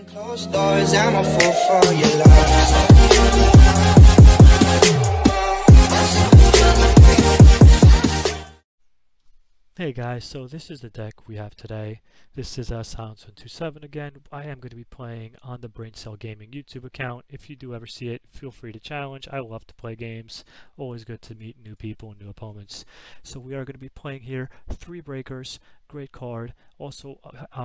Closed doors, I'm a fool for your love. Hey guys, so this is the deck we have today. This is Silence127 again. I am going to be playing on the Brain Cell Gaming YouTube account. If you do ever see it, feel free to challenge. I love to play games. Always good to meet new people and new opponents. So we are going to be playing here 3 Breakers. Great card. Also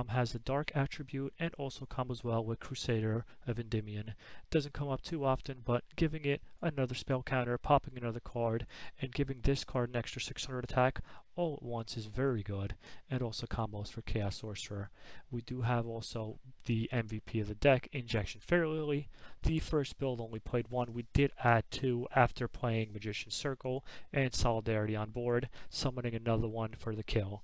has a Dark attribute and also combos well with Crusader of Endymion. Doesn't come up too often, but giving it another spell counter, popping another card, and giving this card an extra 600 attack all at once is very good, and also combos for Chaos Sorcerer. We do have also the MVP of the deck, Injection Fairy Lilly. The first build only played 1. We did add 2 after playing Magician Circle and Solidarity on board, summoning another one for the kill.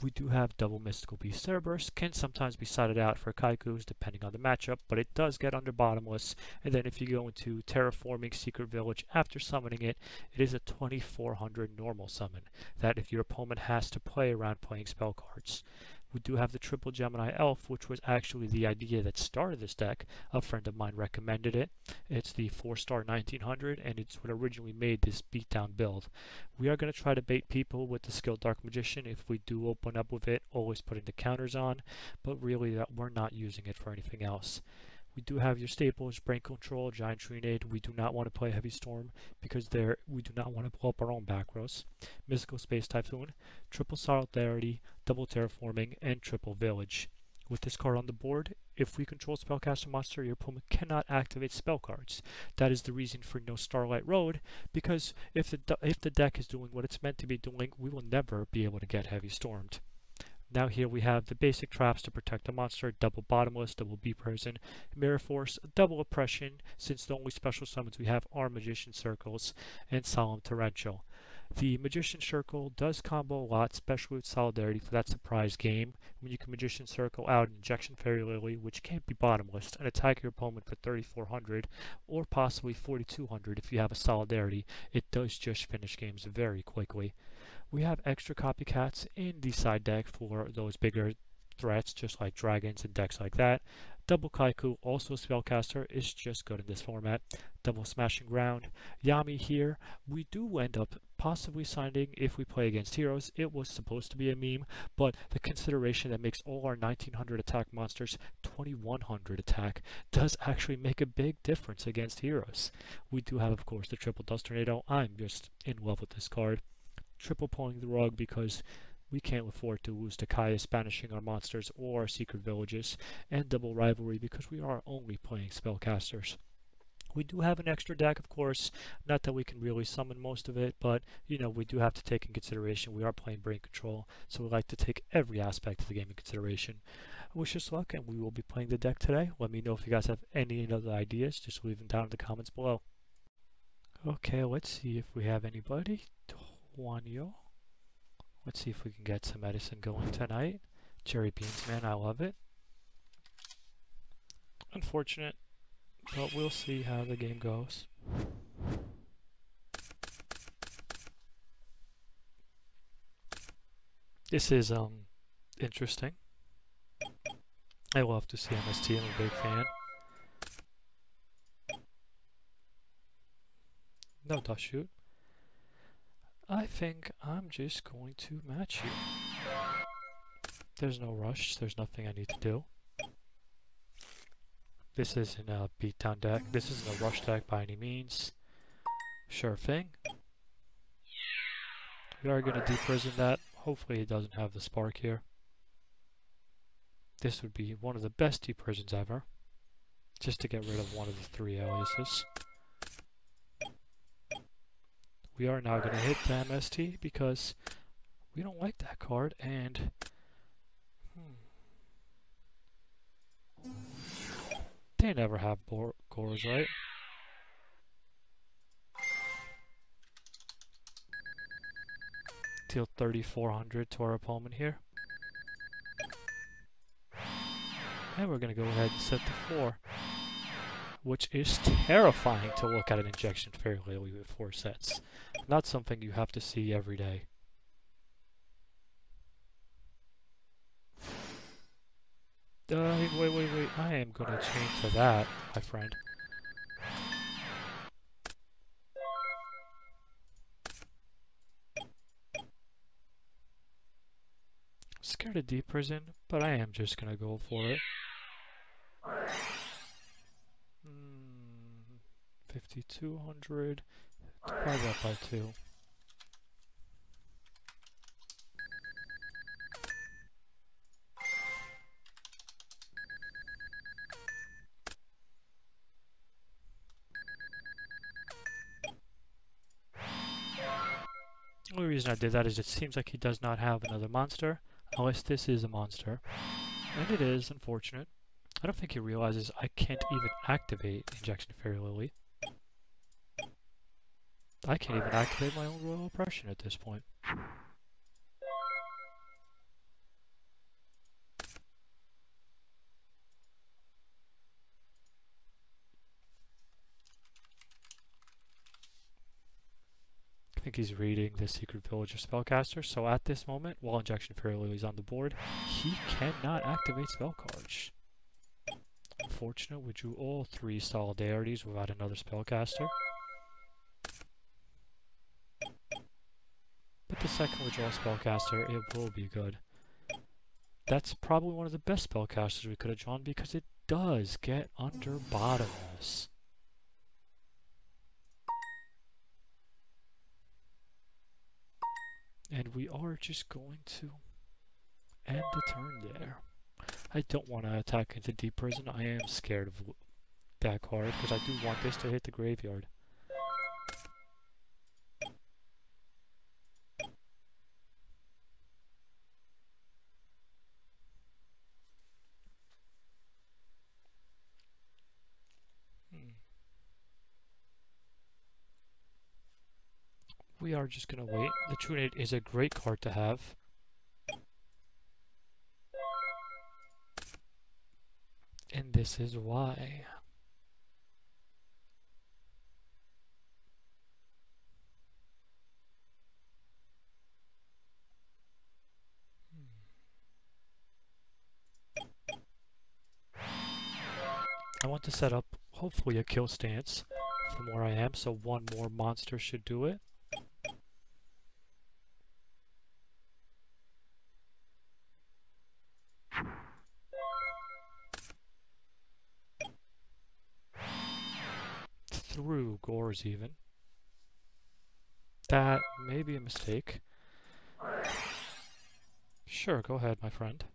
We do have double Mystical Beast Cerberus, can sometimes be sided out for Kaikus depending on the matchup, but it does get under bottomless. And then if you go into Terraforming Secret Village after summoning it, it is a 2400 normal summon that if your opponent has to play around playing spell cards. We do have the triple Gemini Elf, which was actually the idea that started this deck. A friend of mine recommended it. It's the 4-star 1900, and it's what originally made this beatdown build. We are going to try to bait people with the Skilled Dark Magician if we do open up with it, always putting the counters on, but really we're not using it for anything else. We do have your staples, Brain Control, Giant Treenade. We do not want to play Heavy Storm because we do not want to blow up our own back rows. Mystical Space Typhoon, Triple Solidarity, Double Terraforming, and Triple Village. With this card on the board, if we control Spellcaster monster, your opponent cannot activate spell cards. That is the reason for no Starlight Road, because if the deck is doing what it's meant to be doing, we will never be able to get Heavy Stormed. Now here we have the basic traps to protect the monster, double Bottomless, double Bee Prison, Mirror Force, double Oppression, since the only special summons we have are Magician Circles, and Solemn Torrential. The Magician Circle does combo a lot, especially with Solidarity for that surprise game, when you can Magician Circle out Injection Fairy Lilly, which can't be bottomless, and attack your opponent for 3400, or possibly 4200 if you have a Solidarity. It does just finish games very quickly. We have extra copycats in the side deck for those bigger threats, just like dragons and decks like that. Double Kaiku, also Spellcaster, is just good in this format. Double Smashing Ground. Yami here, we do end up possibly signing if we play against heroes. It was supposed to be a meme, but the consideration that makes all our 1900 attack monsters 2100 attack does actually make a big difference against heroes. We do have, of course, the Triple Dust Tornado. I'm just in love with this card. Triple Pulling the Rug because we can't afford to lose to Caius banishing our monsters or our secret villages, and Double Rivalry because we are only playing spellcasters. We do have an extra deck, of course, not that we can really summon most of it, but you know, we do have to take in consideration we are playing Brain Control, so we like to take every aspect of the game in consideration. Wish us luck, and we will be playing the deck today. Let me know if you guys have any other ideas, just leave them down in the comments below. Okay, let's see if we have anybody. Yugioh. Let's see if we can get some Edison going tonight. Cherry Beans, man, I love it. Unfortunate, but we'll see how the game goes. This is interesting. I love to see MST. I'm a big fan. No dust shoot. I think I'm just going to match you. There's no rush, there's nothing I need to do. This isn't a beatdown deck, this isn't a rush deck by any means. Sure thing. We are going to deprison that. Hopefully it doesn't have the spark here. This would be one of the best deprisons ever. Just to get rid of one of the 3 aliases. We are now going to hit the MST because we don't like that card, and they never have cores, right? Deal 3400 to our opponent here. And we're going to go ahead and set the 4. Which is terrifying to look at an Injection Fairy Lilly with 4 sets. Not something you have to see every day. Wait. I am gonna change to that, my friend. Scared of deep prison, but I am just gonna go for it. 5,200. Divide that by 2. The only reason I did that is it seems like he does not have another monster, unless this is a monster. And it is, unfortunate. I don't think he realizes I can't even activate Injection Fairy Lilly. I can't even activate my own Royal Oppression at this point. I think he's reading the Secret Village of Spellcaster, so at this moment, while Injection Fairy Lily is on the board, he cannot activate spell cards. Unfortunate, we drew all 3 Solidarities without another Spellcaster. But the second we draw a Spellcaster, it will be good. That's probably one of the best Spellcasters we could have drawn because it does get under Bottomless. And we are just going to end the turn there. I don't want to attack into Deep Prison. I am scared of that card because I do want this to hit the graveyard. We are just going to wait. The Trunade is a great card to have. And this is why. I want to set up, hopefully, a kill stance from where I am, so one more monster should do it. Through Gores even. That may be a mistake. Sure, go ahead, my friend.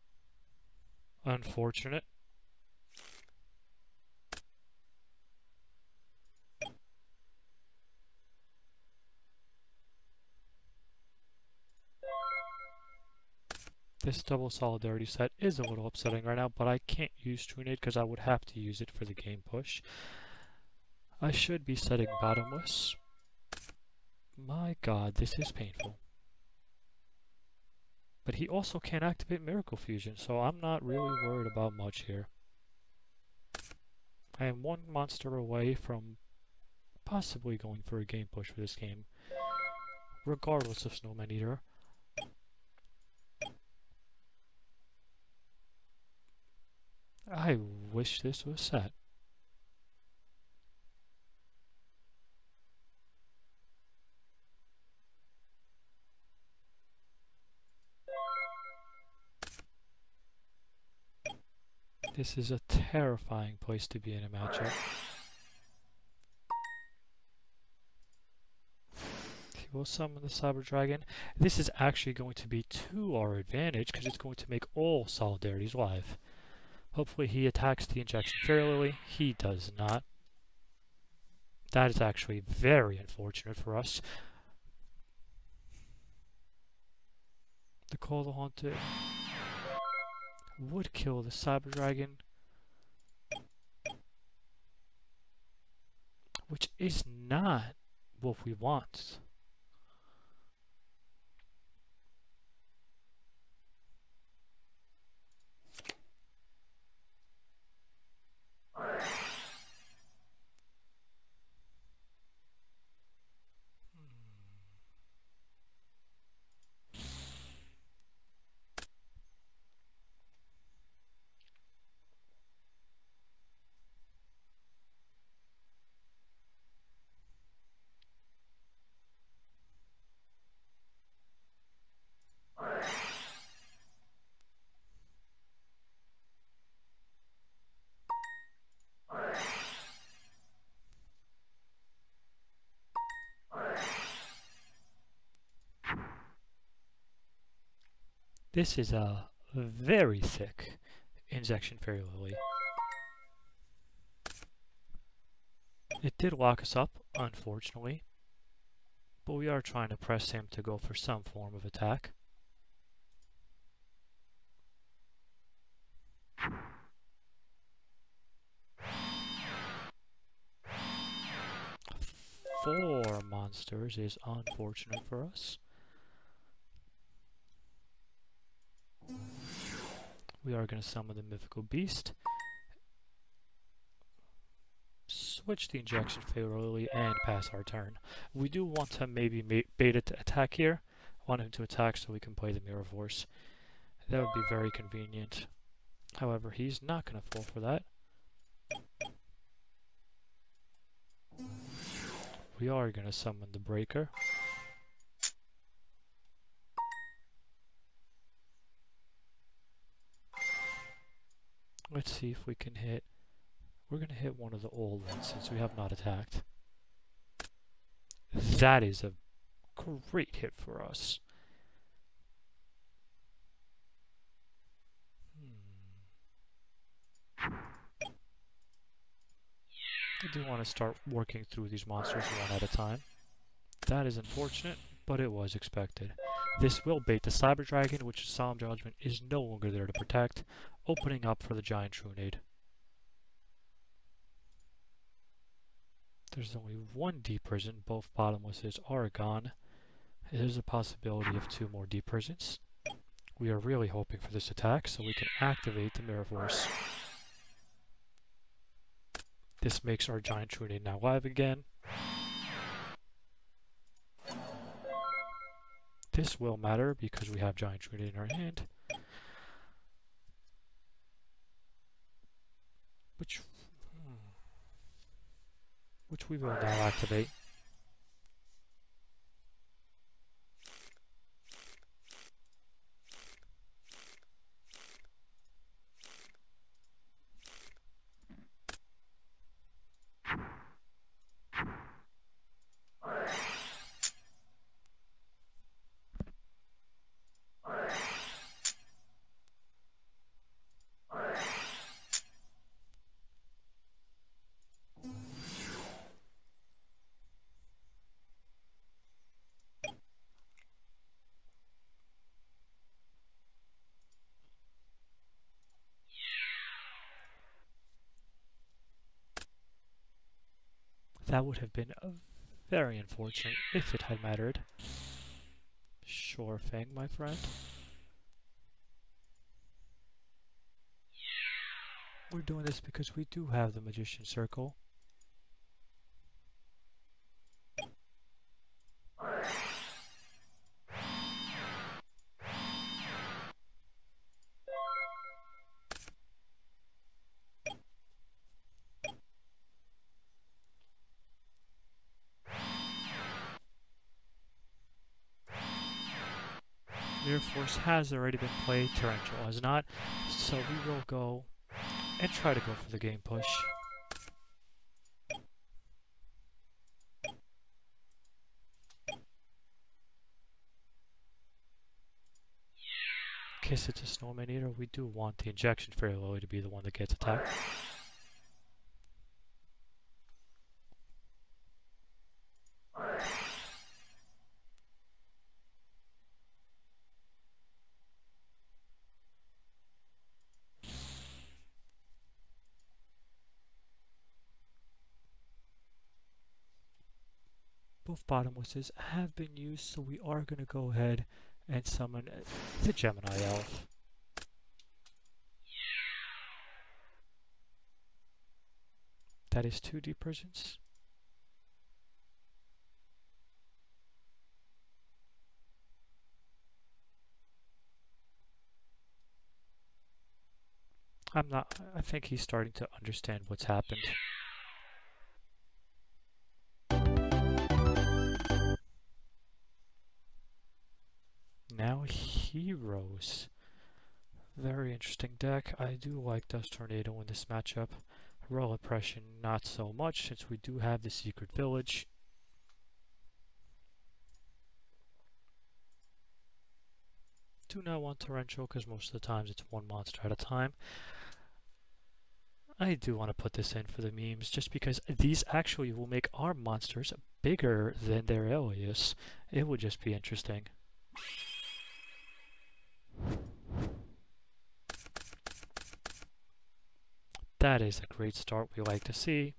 Unfortunate. This double Solidarity set is a little upsetting right now, but I can't use Trunade because I would have to use it for the game push. I should be setting Bottomless. My god, this is painful. But he also can't activate Miracle Fusion, so I'm not really worried about much here. I am one monster away from possibly going for a game push for this game, regardless of Snowman Eater. I wish this was set. This is a terrifying place to be in a matchup. He will summon the Cyber Dragon. This is actually going to be to our advantage because it's going to make all Solidarities live. Hopefully he attacks the Injection Fairy Lily. He does not. That is actually very unfortunate for us. The Call of the Haunted would kill the Cyber Dragon, which is not what we want. This is a very thick Injection Fairy Lilly. It did lock us up, unfortunately, but we are trying to press him to go for some form of attack. Four monsters is unfortunate for us. We are going to summon the Mythical Beast, switch the Injection Fairy Lilly, and pass our turn. We do want to maybe bait it to attack here. I want him to attack so we can play the Mirror Force. That would be very convenient. However, he's not going to fall for that. We are going to summon the Breaker. Let's see if we can hit. We're going to hit one of the old ones since we have not attacked. That is a great hit for us. I do want to start working through these monsters one at a time. That is unfortunate, but it was expected. This will bait the Cyber Dragon, which Solemn Judgment is no longer there to protect, opening up for the Giant Trunade. There's only one Deep Prison, both bottomlesses are gone. There's a possibility of 2 more Deep Prisons. We are really hoping for this attack so we can activate the Mirror Force. This makes our Giant Trunade now live again. This will matter because we have Giant Trunade in our hand. Which we will now activate. That would have been very unfortunate if it had mattered. Sure thing, my friend. We're doing this because we do have the Magician Circle. Mirror Force has already been played, Torrential has not, so we will go and try to go for the game push. Kiss it to Snowman Eater. We do want the Injection Fairy Lilly to be the one that gets attacked. Both bottomlesses have been used, so we are going to go ahead and summon the Gemini Elf. That is 2 Deep Prisons. I think he's starting to understand what's happened. Now Heroes. Very interesting deck. I do like Dust Tornado in this matchup. Royal Oppression not so much since we do have the Secret Village. Do not want Torrential because most of the times it's one monster at a time. I do want to put this in for the memes just because these actually will make our monsters bigger than their alias. It would just be interesting. That is a great start we like to see.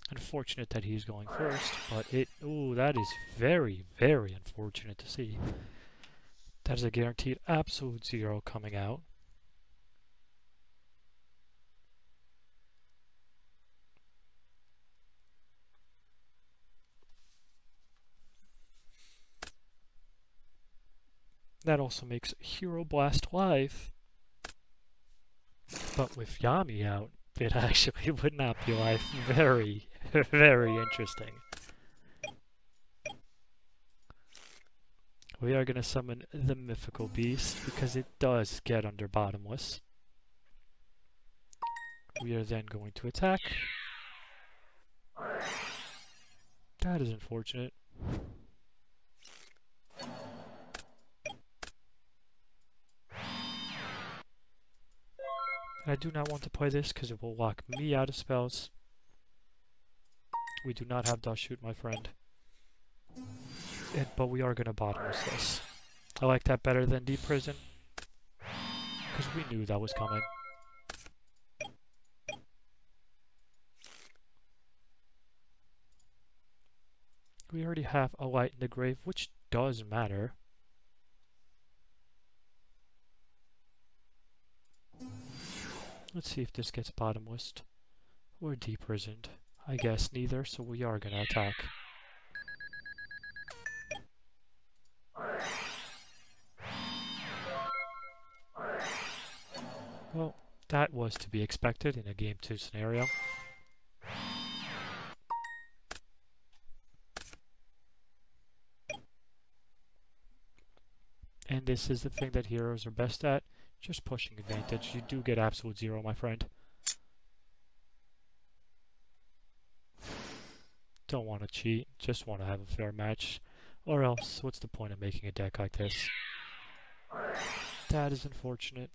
Unfortunate that he's going first, but ooh, that is very, very unfortunate to see. That is a guaranteed absolute 0 coming out. That also makes Hero Blast live. But with Yami out, it actually would not be live. Very, very interesting. We are going to summon the Mythical Beast because it does get under Bottomless. We are then going to attack. That is unfortunate. I do not want to play this because it will lock me out of spells. We do not have Dust Shoot, my friend. But we are going to bottomless this. I like that better than Deep Prison, because we knew that was coming. We already have a Light in the Grave, which does matter. Let's see if this gets bottomless or deep prisoned. I guess neither, so we are going to attack. Well, that was to be expected in a Game 2 scenario. And this is the thing that heroes are best at, just pushing advantage. You do get absolute 0, my friend. Don't want to cheat, just want to have a fair match. Or else, what's the point of making a deck like this? That is unfortunate.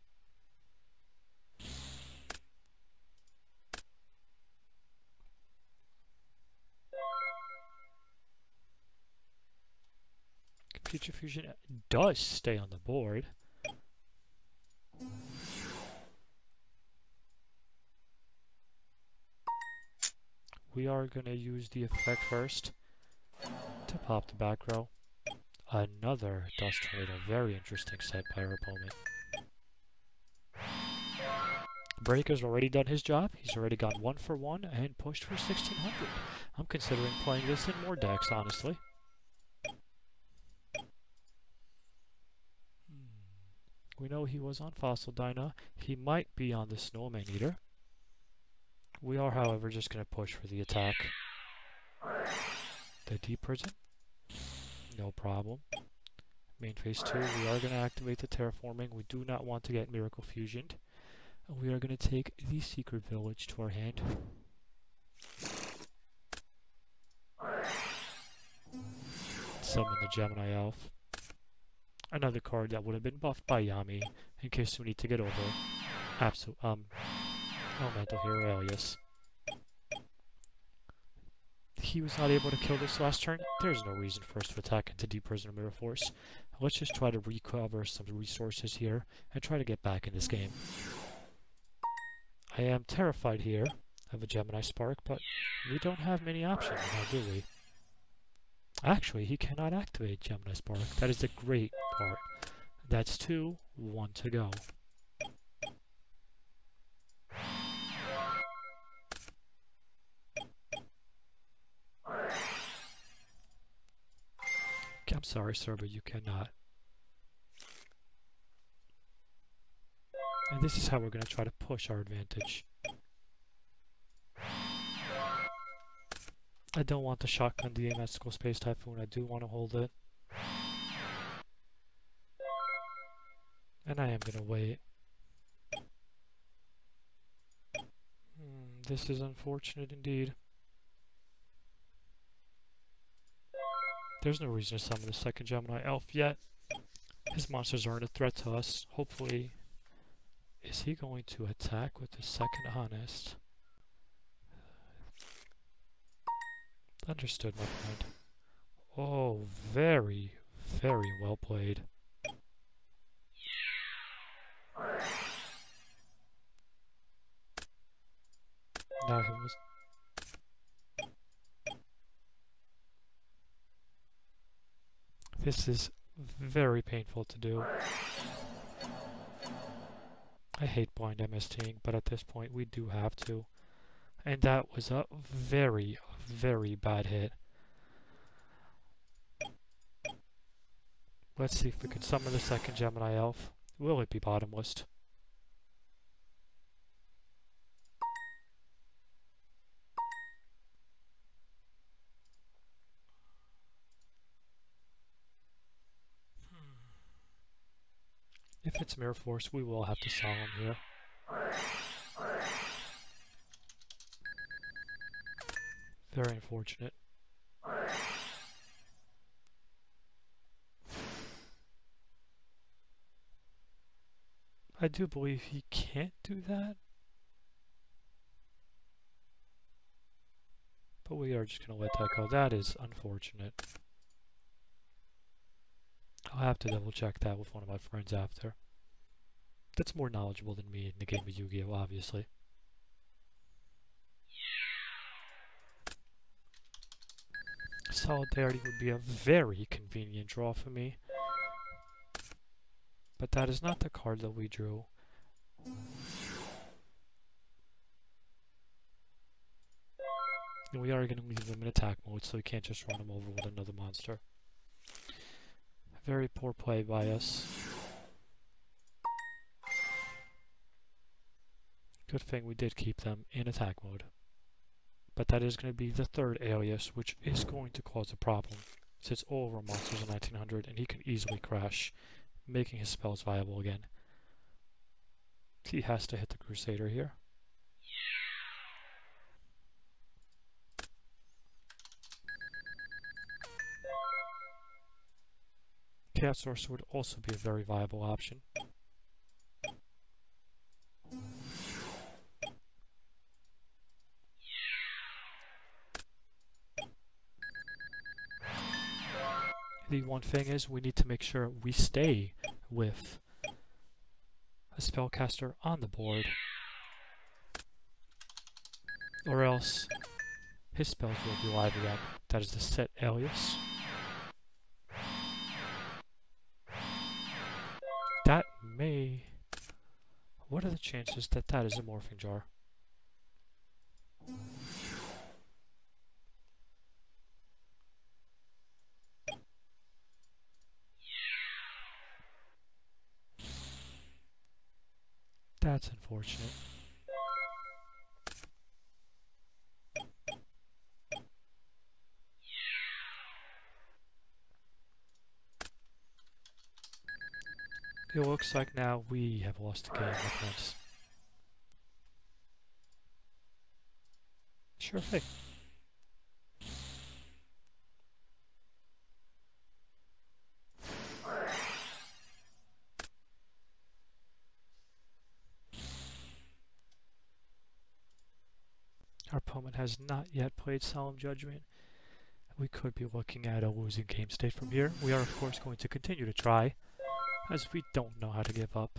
Future Fusion does stay on the board. We are going to use the effect first to pop the back row. Another Dust Tornado, very interesting set by our opponent. Breaker's already done his job. He's already gone 1 for 1 and pushed for 1600. I'm considering playing this in more decks, honestly. We know he was on Fossil Dyna. He might be on the Snowman Eater. We are, however, just going to push for the attack. The Deep Prison. No problem. Main phase 2, we are going to activate the Terraforming. We do not want to get Miracle Fusioned. And we are going to take the Secret Village to our hand. Summon the Gemini Elf. Another card that would have been buffed by Yami in case we need to get over Elemental Hero Alias. He was not able to kill this last turn. There's no reason for us to attack into Deep Prison or Mirror Force. Let's just try to recover some resources here and try to get back in this game. I am terrified here of a Gemini Spark, but we don't have many options now, do we? Actually, he cannot activate Gemini Spark. That is the great part. That's 2, 1 to go. I'm sorry, sir, but you cannot. And this is how we're going to try to push our advantage. I don't want to shotgun the Mystical Space Typhoon. I do want to hold it. And I am going to wait. This is unfortunate indeed. There's no reason to summon the second Gemini Elf yet. His monsters aren't a threat to us. Hopefully, is he going to attack with the second honest? Understood, my friend. Oh, very, very well played. Now he was... This is very painful to do. I hate blind MSTing, but at this point we do have to. And that was a very, very bad hit. Let's see if we can summon the second Gemini Elf. Will it be bottomless? If it's Mirror Force, we will have to solemn here. Very unfortunate. I do believe he can't do that. But we are just going to let that go. That is unfortunate. I'll have to double check that with one of my friends after. That's more knowledgeable than me in the game of Yu-Gi-Oh, obviously. Solidarity would be a very convenient draw for me. But that is not the card that we drew. And we are going to leave him in attack mode, so we can't just run him over with another monster. Very poor play by us. Good thing we did keep them in attack mode. But that is going to be the third alias, which is going to cause a problem, since all of our monsters are 1900 and he can easily crash, making his spells viable again. He has to hit the Crusader here. Chaos Source would also be a very viable option. The one thing is, we need to make sure we stay with a Spellcaster on the board, or else his spells will be live again. That is the set alias. That may... What are the chances that that is a Morphing Jar? That's unfortunate. It looks like now we have lost the game, my friends. Sure thing. Our opponent has not yet played Solemn Judgment. We could be looking at a losing game state from here. We are of course going to continue to try, as we don't know how to give up.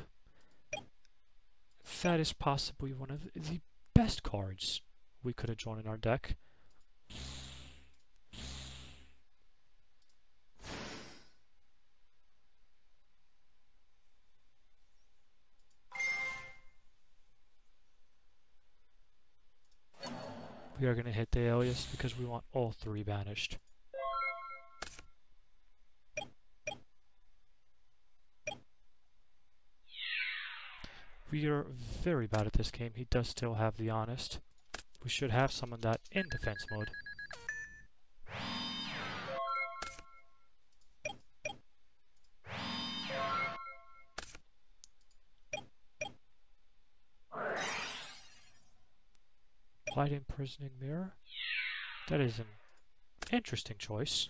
That is possibly one of the best cards we could have drawn in our deck. We are going to hit the alias because we want all three banished. We are very bad at this game. He does still have the Honest. We should have summoned that in defense mode. Light Imprisoning Mirror? That is an interesting choice.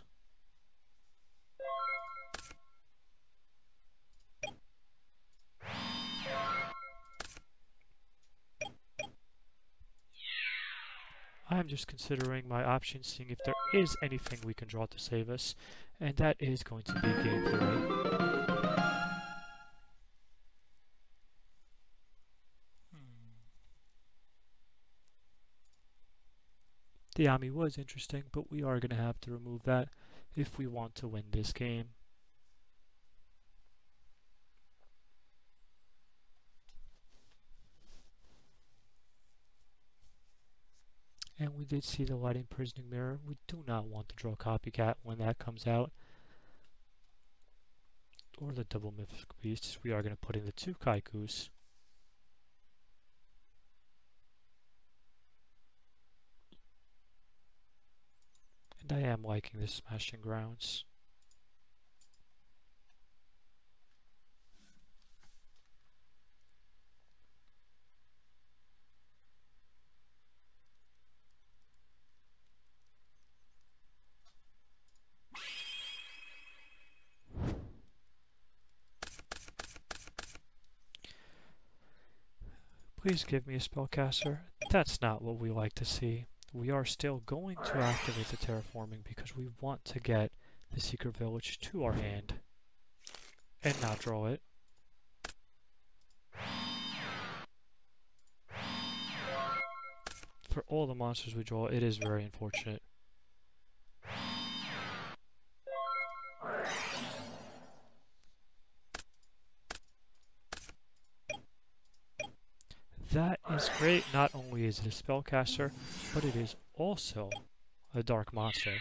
I'm just considering my options, seeing if there is anything we can draw to save us, and that is going to be game 3. The Ami was interesting, but we are going to have to remove that if we want to win this game. And we did see the light imprisoning mirror. We do not want to draw copycat when that comes out. Or the double mythic beasts. We are going to put in the 2 kaikus. And I am liking this Smashing Grounds. Please give me a Spellcaster. That's not what we like to see. We are still going to activate the terraforming because we want to get the secret village to our hand and not draw it. For all the monsters we draw, it is very unfortunate. That is great. Not only is it a Spellcaster, but it is also a dark monster.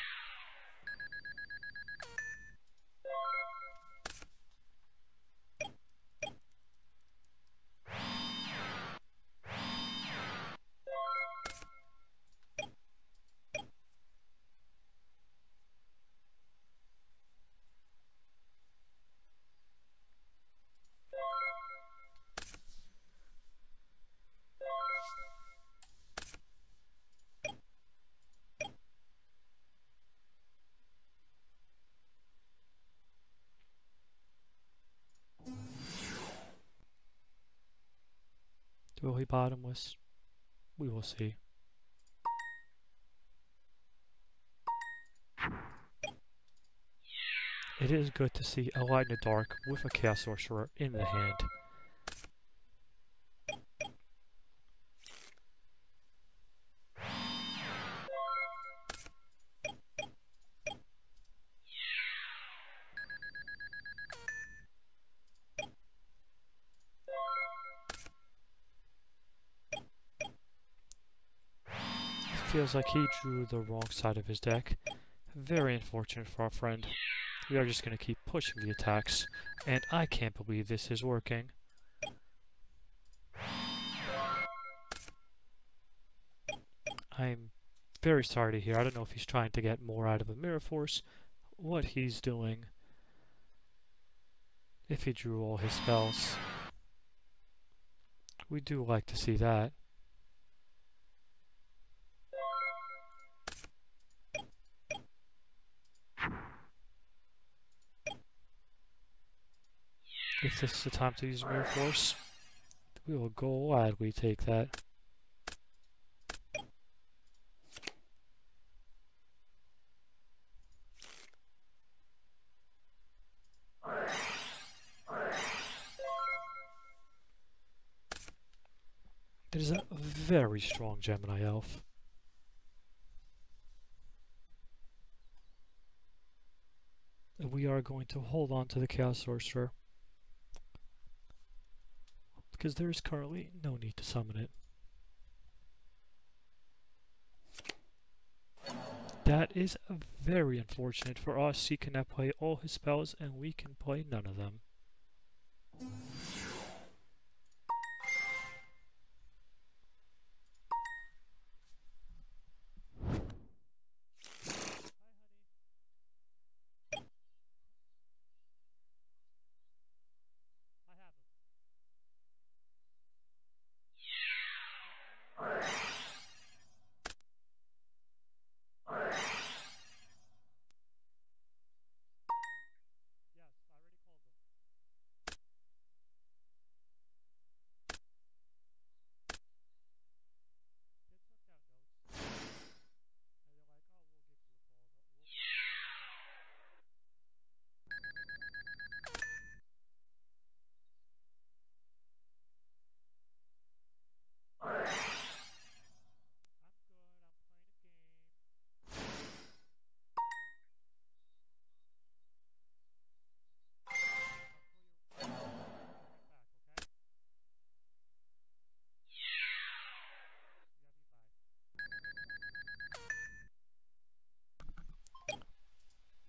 Will he bottomless? We will see. It is good to see a light in the dark with a Chaos Sorcerer in the hand. Feels like he drew the wrong side of his deck. Very unfortunate for our friend. We are just going to keep pushing the attacks, and I can't believe this is working. I'm very sorry to hear. I don't know if he's trying to get more out of a Mirror Force, what he's doing, if he drew all his spells. We do like to see that. If this is the time to use Mirror Force, we will gladly take that. It is a very strong Gemini Elf. And we are going to hold on to the Chaos Sorcerer, because there is currently no need to summon it. That is very unfortunate for us. He cannot play all his spells and we can play none of them.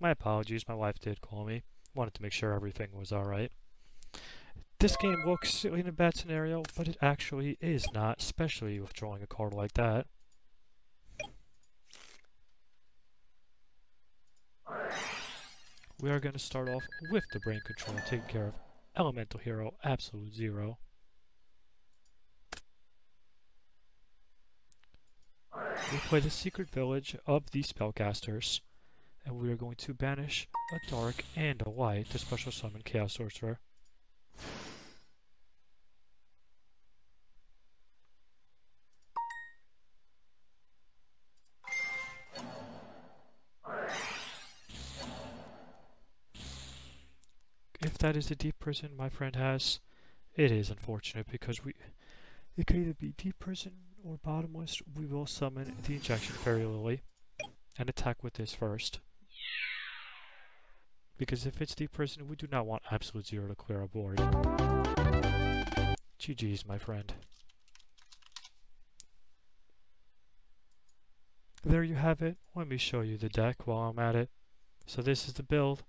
My apologies, my wife did call me. Wanted to make sure everything was alright. This game looks in a bad scenario, but it actually is not, especially with drawing a card like that. We are going to start off with the Brain Control, taking care of Elemental Hero Absolute Zero. We play the Secret Village of the Spellcasters, and we are going to banish a Dark and a Light to special summon Chaos Sorcerer. If that is the Deep Prison my friend has, it is unfortunate because it could either be Deep Prison or Bottomless. We will summon the Injection Fairy Lilly and attack with this first. Because if it's Deep Prison, we do not want Absolute Zero to clear our board. GG's, my friend. There you have it. Let me show you the deck while I'm at it. So this is the build.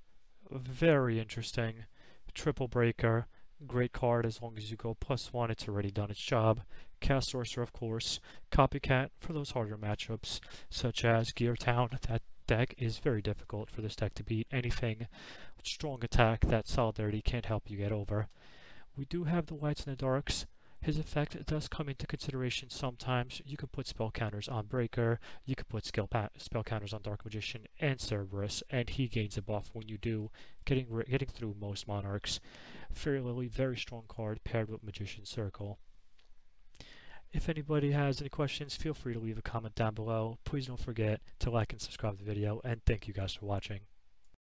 Very interesting. Triple Breaker. Great card as long as you go +1. It's already done its job. Cast Sorcerer, of course. Copycat for those harder matchups, such as Gear Town. That deck is very difficult for this deck to beat. Anything with strong attack that Solidarity can't help you get over. We do have the Lights and the Darks. His effect does come into consideration sometimes. You can put spell counters on Breaker, you can put spell counters on Dark Magician and Cerberus, and he gains a buff when you do, getting through most Monarchs. Fairy Lilly, very strong card paired with Magician Circle. If anybody has any questions, feel free to leave a comment down below. Please don't forget to like and subscribe to the video, and thank you guys for watching.